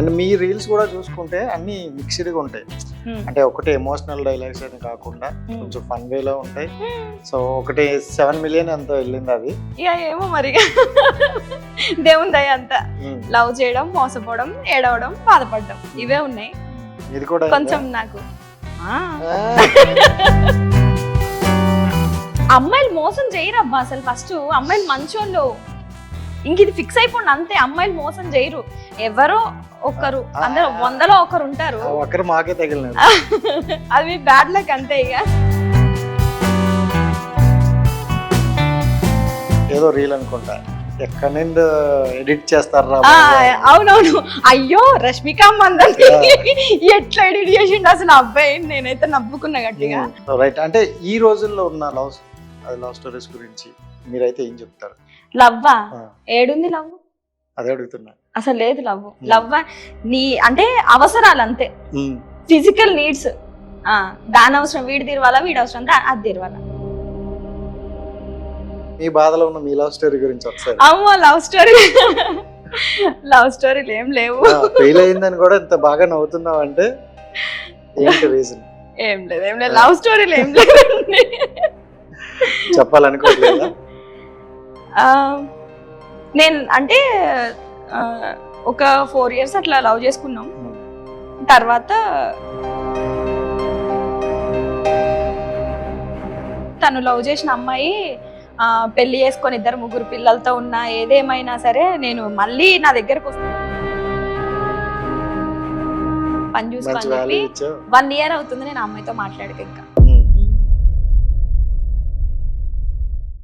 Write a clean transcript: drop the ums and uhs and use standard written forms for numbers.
And me reels కూడా చూసుకుంటే అన్ని మిక్స్డ్గా ఉంటాయి. అంటే ఒకటి ఎమోషనల్ డైలాగ్స్ అని కాకుండా కొంచెం ఫన్ వేలో ఉంటాయి. సో ఒకటి 7 మిలియన్ ఎంతో వెళ్ళింది అది. ఏమో మరి దేవుని దయ అంతా. లవ్ చేయడం, మోసపోవడం, ఏడవడం, బాధపడడం ఇవే ఉన్నాయి. ఇది కూడా కొంచెం నాకు అమ్మాయిలు మోసం చేయరబ్బా అసలు. ఫస్ట్ అమ్మాయిలు మంచోళ్ళు, ఇంక ఇది ఫిక్స్ అయిపోండి అంతే. అమ్మాయిలు మోసం చేయరు, ఎవరో ఒకరు, అందరూ 100లో ఒకరు ఉంటారు. ఒకరు మాకే తగిలినారు. అది బ్యాడ్ లక్ అంతే. ఇక ఏదో రీల్ అనుకుంటా, ఎక్కడి నుండి ఎడిట్ చేస్తారా? అవునవును. అయ్యో రష్మిక మందని ఎట్లా ఎడిట్ చేసిండు అసలు అబ్బాయి. నేనైతే నవ్వుకున్నా గట్టిగా. రైట్. అంటే ఈ రోజుల్లో ఉన్న లవ్ స్టోరీస్ గురించి మీరైతే ఏం చెప్తారు? లవ్వా? ఏడుంది లవ్? అదే అడుగుతున్నా. అసలు లేదు లవ్. లవ్ నీ అంటే అవసరాలు అంతే, ఫిజికల్ నీడ్స్. దాని అవసరం వీడి తీరవాలా, వీడి అవసరం అది తీరవాలా. మీ బాధలో ఉన్న మీ లవ్ స్టోరీ గురించి ఒకసారి. అమ్మో లవ్ స్టోరీలు ఏం లేవు. ఫెయిల్ అయిందని కూడా ఇంత బాగా నవ్వుతున్నావు అంటే ఏంటి రీజన్? ఏం లేదు లవ్ స్టోరీలు ఏం లేదు. చెప్పాలనుకోవట్లేదా? నేను అంటే ఒక 4 years అట్లా లవ్ చేసుకున్నాం. తర్వాత తను లవ్ చేసిన అమ్మాయి పెళ్లి చేసుకొని 2-3 పిల్లలతో ఉన్నా, ఏదేమైనా సరే నేను మళ్ళీ నా దగ్గరకు వస్తాను పని చూసుకొని చెప్పి 1 year అవుతుంది నేను అమ్మాయితో మాట్లాడక. ఇంకా